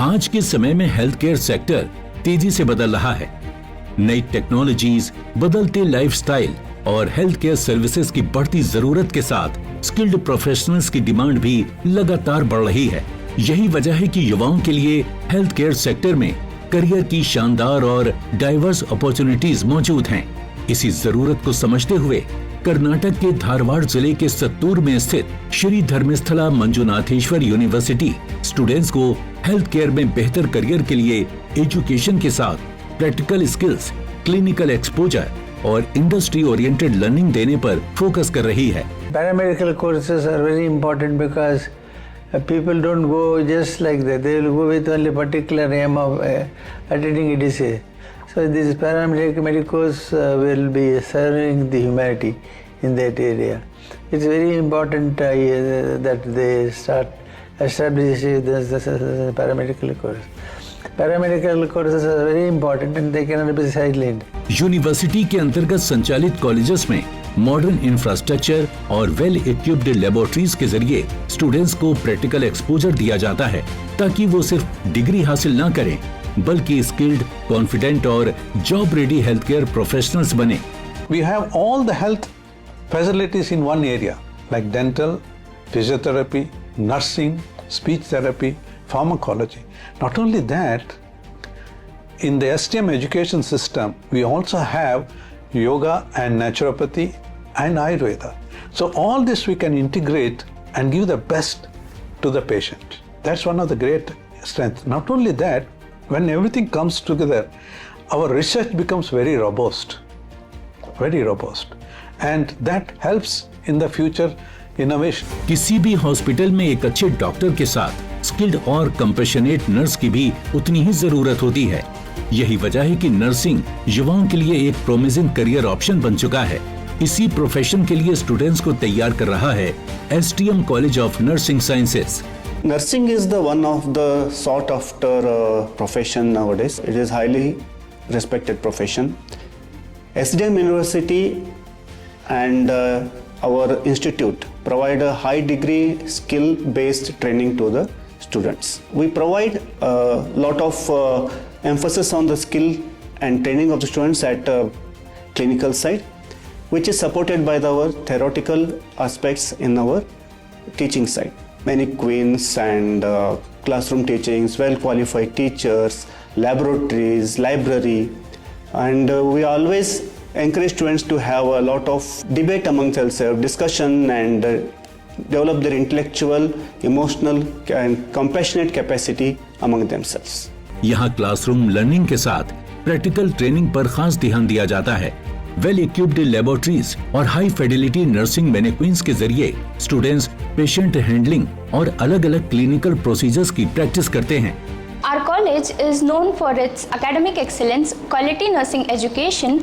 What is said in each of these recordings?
आज के समय में हेल्थ केयर सेक्टर तेजी से बदल रहा है। नई टेक्नोलॉजीज, बदलते लाइफस्टाइल और हेल्थ केयर सर्विसेज की बढ़ती जरूरत के साथ स्किल्ड प्रोफेशनल्स की डिमांड भी लगातार बढ़ रही है। यही वजह है कि युवाओं के लिए हेल्थ केयर सेक्टर में करियर की शानदार और डाइवर्स अपॉर्चुनिटीज मौजूद हैं। इसी जरूरत को समझते हुए कर्नाटक के धारवाड़ जिले के सत्तूर में स्थित श्री धर्मस्थला मंजुनाथेश्वर यूनिवर्सिटी स्टूडेंट्स को हेल्थ केयर में बेहतर करियर के लिए एजुकेशन के साथ प्रैक्टिकल स्किल्स, क्लिनिकल एक्सपोजर और इंडस्ट्री ओरिएंटेड लर्निंग देने पर फोकस कर रही है। Paramedical courses are very important because people don't go just like that. They will go with only particular aim of attending a disease. So these paramedicals will be serving the humanity in that area. It's very important that they start establishing the paramedical course. Paramedical courses are very important and they cannot be sidelined. University के अंतर्गत संचालित colleges में modern infrastructure और well equipped laboratories के जरिए students को practical exposure दिया जाता है ताकि वो सिर्फ डिग्री हासिल ना करें बल्कि स्किल्ड, कॉन्फिडेंट और job ready health care professionals बने। We have all the health facilities in one area like dental, physiotherapy, nursing, speech therapy, pharmacology. Not only that, in the STM education system, we also have yoga and naturopathy and Ayurveda. So all this we can integrate and give the best to the patient. That's one of the great strengths. Not only that, when everything comes together, our research becomes very robust, and that helps in the future innovation. किसी भी hospital में एक अच्छे doctor के साथ skilled और compassionate nurse की भी उतनी ही जरूरत होती है। यही वजह है कि नर्सिंग युवाओं के लिए एक प्रोमिसिंग करियर ऑप्शन बन चुका है। इसी प्रोफेशन के लिए स्टूडेंट्स को तैयार कर रहा है STM college of nursing sciences. Nursing is the one of the sought after profession nowadays. It is highly respected profession. SDM University and our institute provide a high degree skill based training to the students. We provide a lot of emphasis on the skill and training of the students at clinical side, which is supported by our theoretical aspects in our teaching side. Many queens and classroom teachings, well qualified teachers, laboratories, library, and we always encourage students to have a lot of debate among themselves, discussion, and develop their intellectual, emotional and compassionate capacity among themselves. यहाँ classroom learning के साथ practical training पर खास ध्यान दिया जाता है। Well equipped laboratories और हाई फिडेलिटी नर्सिंग मैनेक्विन्स के जरिए स्टूडेंट्स पेशेंट हैंडलिंग और अलग अलग क्लिनिकल प्रोसीजर्स की प्रैक्टिस करते हैं। Our college is known for its academic excellence, quality nursing education,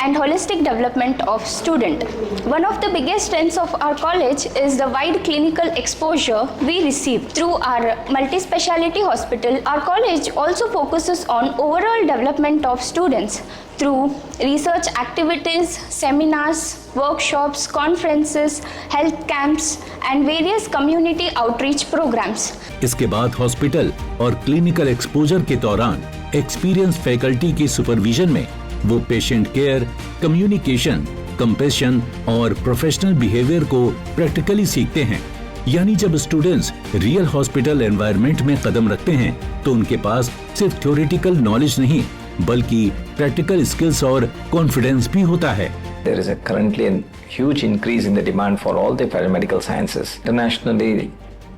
and holistic development of student. One of the biggest strengths of our college is the wide clinical exposure we receive through our multi-speciality hospital. Our college also focuses on overall development of students through research activities, seminars, workshops, conferences, health camps, and various community outreach programs. इसके बाद hospital और clinical exposure के दौरान experience faculty की supervision में वो patient care, communication, compassion और professional behaviour को प्रैक्टिकली सीखते हैं। यानी जब स्टूडेंट्स रियल हॉस्पिटल एनवायरनमेंट में कदम रखते हैं तो उनके पास सिर्फ थ्योरेटिकल नॉलेज नहीं बल्कि प्रैक्टिकल स्किल्स और कॉन्फिडेंस भी होता है। There is currently a huge increase in the demand for all the paramedical sciences. Internationally,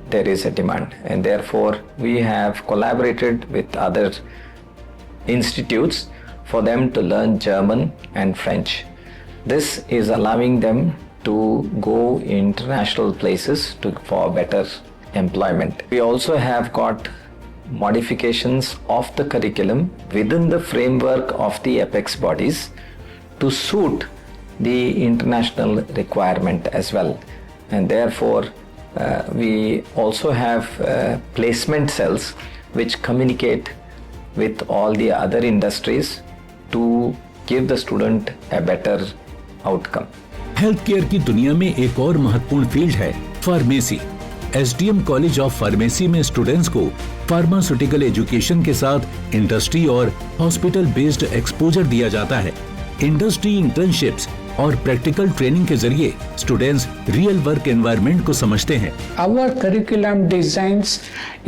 there is a demand, and therefore we have collaborated with other institutes for them to learn German and French. This is allowing them to go international places for better employment. We also have got modifications of the curriculum within the framework of the apex bodies to suit the international requirement as well, and therefore we also have placement cells which communicate with all the other industries to give the student a better outcome. Health care की दुनिया में एक और महत्वपूर्ण field है pharmacy. SDM college of pharmacy में students को pharmaceutical education के साथ इंडस्ट्री और हॉस्पिटल बेस्ड एक्सपोजर दिया जाता है। इंडस्ट्री इंटर्नशिप्स और प्रैक्टिकल ट्रेनिंग के जरिए स्टूडेंट्स रियल वर्क एनवायरनमेंट को समझते हैं। Our curriculum designs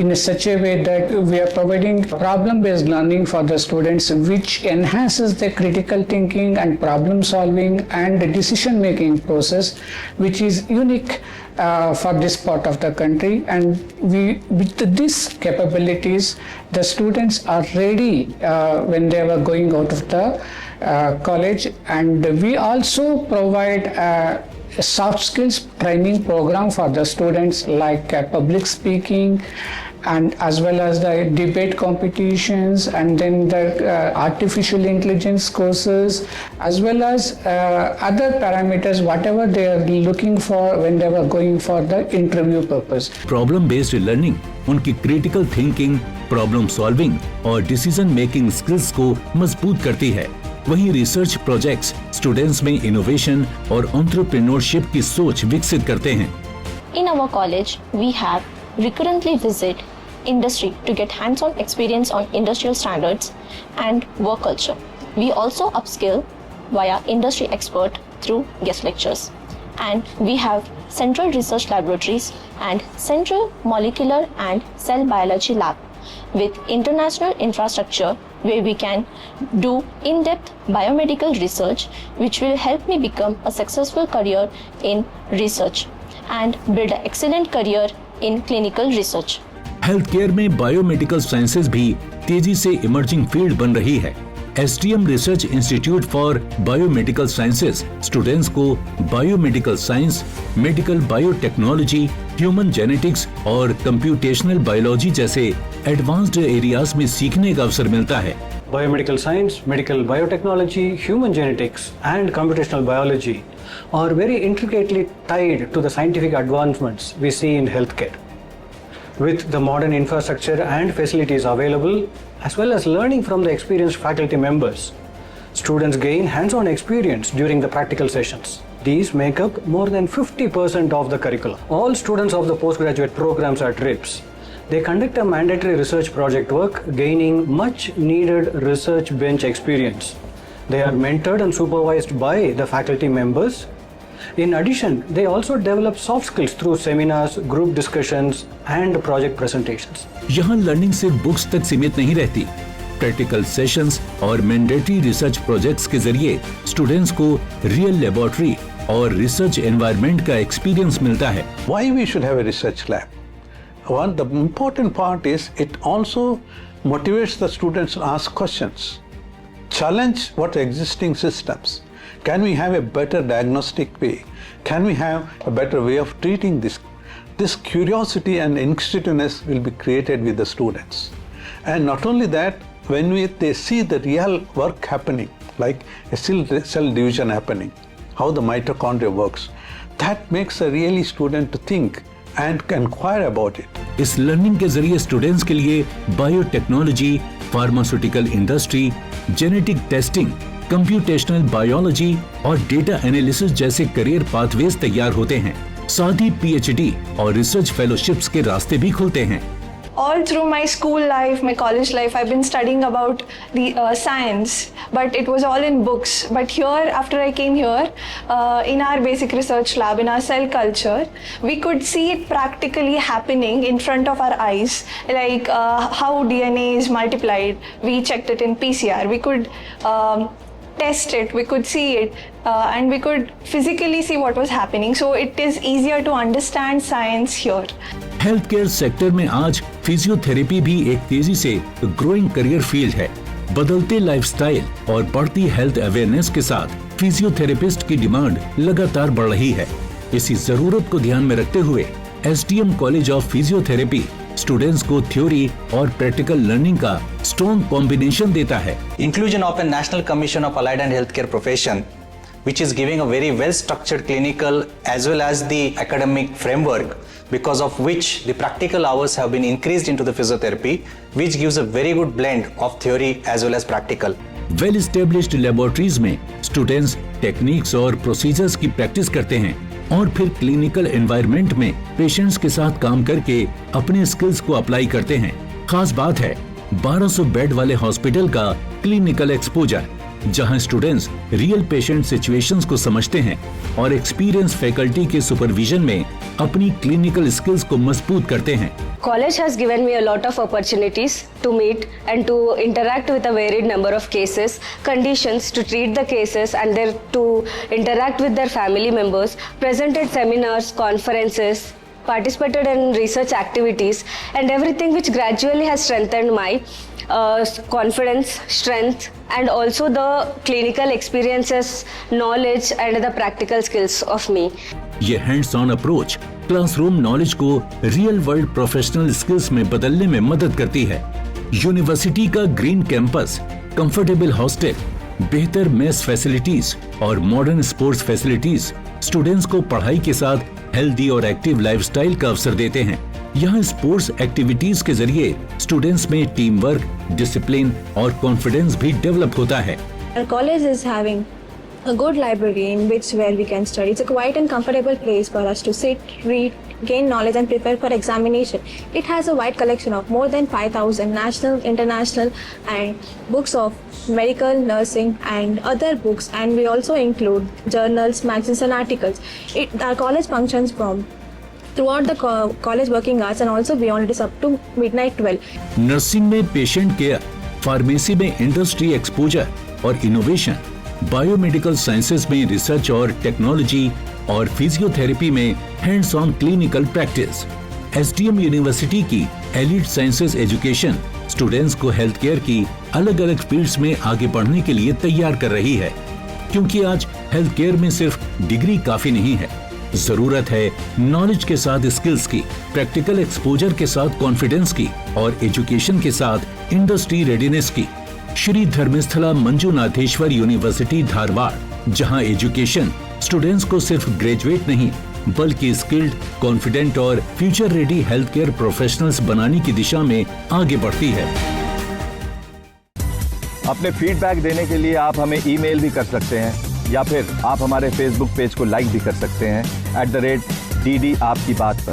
in such a way that we are providing problem-based learning for the students, which enhances their critical thinking and problem solving and decision-making process, which is unique for this part of the country. And with these capabilities, the students are ready when they were going out of the college. And we also provide a soft skills training program for the students, like public speaking, and as well as the debate competitions, and then the artificial intelligence courses, as well as other parameters, whatever they are looking for when they were going for the interview purpose. Problem based learning उनकी critical thinking, problem solving और decision making skills को मजबूत करती है। वहीं research projects students में innovation और entrepreneurship की सोच विकसित करते हैं। In our college, we have recurrently visit industry to get hands-on experience on industrial standards and work culture. We also upskill via industry expert through guest lectures. And we have central research laboratories and central molecular and cell biology lab with international infrastructure where we can do in-depth biomedical research, which will help me become a successful career in research and build an excellent career in clinical research. Health care में biomedical sciences भी तेजी से emerging field बन रही है। SDM research institute for biomedical sciences students को biomedical science, medical biotechnology, human genetics और computational biology जैसे एडवांस्ड एरियाज में सीखने का अवसर मिलता है। Biomedical science, medical biotechnology, human genetics and computational biology are very intricately tied to the scientific advancements we see in healthcare. With the modern infrastructure and facilities available, as well as learning from the experienced faculty members, students gain hands-on experience during the practical sessions. These make up more than 50% of the curriculum. All students of the postgraduate programs at RIPS, they conduct a mandatory research project work, gaining much needed research bench experience. They are mentored and supervised by the faculty members. In addition, they also develop soft skills through seminars, group discussions and project presentations. यहाँ learning सिर्फ books तक सीमित नहीं रहती। Practical sessions और mandatory research projects के जरिए students को रियल लेबोरेटरी और रिसर्च एनवायरनमेंट का एक्सपीरियंस मिलता है। Why we should have a research lab? One, the important part is it also motivates the students to ask questions, challenge what existing systems. Can we have a better diagnostic way? Can we have a better way of treating this? This curiosity and inquisitiveness will be created with the students. And not only that, when they see the real work happening, like a cell division happening, how the mitochondria works, that makes a really student to think and inquire about it. इस learning के जरिए students के लिए biotechnology, pharmaceutical industry, genetic testing, computational biology और data analysis जैसे career pathways तैयार होते हैं। साथ ही पीएचडी और रिसर्च फेलोशिप्स के रास्ते भी खुलते हैं। All through my school life, my college life, I've been studying about the science, but it was all in books. But here, after I came here, in our basic research lab, in our cell culture, we could see it practically happening in front of our eyes, like how DNA is multiplied. We checked it in PCR. We could test it, we could see it, and we could physically see what was happening. So it is easier to understand science here. Health care sector में आज physiotherapy भी एक तेजी से growing career field है। बदलते lifestyle और बढ़ती हेल्थ अवेयरनेस के साथ फिजियोथेरेपिस्ट की डिमांड लगातार बढ़ रही है। इसी जरूरत को ध्यान में रखते हुए SDM college of physiotherapy students को थ्योरी और प्रैक्टिकल लर्निंग का स्ट्रॉन्ग कॉम्बिनेशन देता है। Inclusion of a National Commission of Allied and Healthcare Profession, which is giving a very well-structured clinical as well as the academic framework, because of which the practical hours have been increased into the physiotherapy, which gives a very good blend of theory as well as practical. Well established laboratories में students techniques और procedures की practice करते हैं और फिर clinical environment में patients के साथ काम करके अपने स्किल्स को अप्लाई करते हैं। खास बात है 1200 बेड वाले हॉस्पिटल का क्लिनिकल एक्सपोजर, जहां स्टूडेंट्स रियल पेशेंट सिचुएशंस को समझते हैं और एक्सपीरियंस फैकल्टी के सुपरविजन में अपनी क्लिनिकल स्किल्स को मजबूत करते हैं। College has given me a lot of opportunities to meet and to interact with a varied number of cases, conditions, to treat the cases and then to interact with their family members, presented seminars, conferences, participated in research activities, and everything which gradually has strengthened my confidence, strength, and also the clinical experiences, knowledge, and the practical skills of me. ये hands on approach classroom knowledge को real world professional skills में बदलने में मदद करती है। University का green campus, comfortable hostel, बेहतर मेस फैसिलिटीज और मॉडर्न स्पोर्ट्स फैसिलिटीज स्टूडेंट्स को पढ़ाई के साथ हेल्दी और एक्टिव लाइफस्टाइल का अवसर देते हैं। यहाँ स्पोर्ट्स एक्टिविटीज के जरिए स्टूडेंट्स में टीम वर्क, डिसिप्लिन और कॉन्फिडेंस भी डेवलप होता है। Our college is having a good library in which where we can study. It's a quiet and comfortable place for us to sit, read, gain knowledge and prepare for examination. It has a wide collection of more than 5,000 national, international and books of medical, nursing and other books, and we also include journals, magazines and articles. Our college functions from throughout the college working hours and also beyond. It is up to midnight 12. Nursing में patient care, pharmacy में industry exposure और innovation, biomedical sciences में research और technology और physiotherapy में hands on clinical practice. SDM university की elite sciences education students को health care की अलग अलग फील्ड्स में आगे बढ़ने के लिए तैयार कर रही है, क्योंकि आज हेल्थ केयर में सिर्फ डिग्री काफी नहीं है, जरूरत है नॉलेज के साथ स्किल्स की, प्रैक्टिकल एक्सपोजर के साथ कॉन्फिडेंस की और एजुकेशन के साथ इंडस्ट्री रेडीनेस की। श्री धर्मस्थला मंजुनाथेश्वर यूनिवर्सिटी धारवाड़, जहां एजुकेशन स्टूडेंट्स को सिर्फ ग्रेजुएट नहीं बल्कि स्किल्ड, कॉन्फिडेंट और future ready health care professionals बनाने की दिशा में आगे बढ़ती है। अपने फीडबैक देने के लिए आप हमें ईमेल भी कर सकते हैं या फिर आप हमारे फेसबुक पेज को लाइक भी कर सकते हैं @DD आपकी बात पर।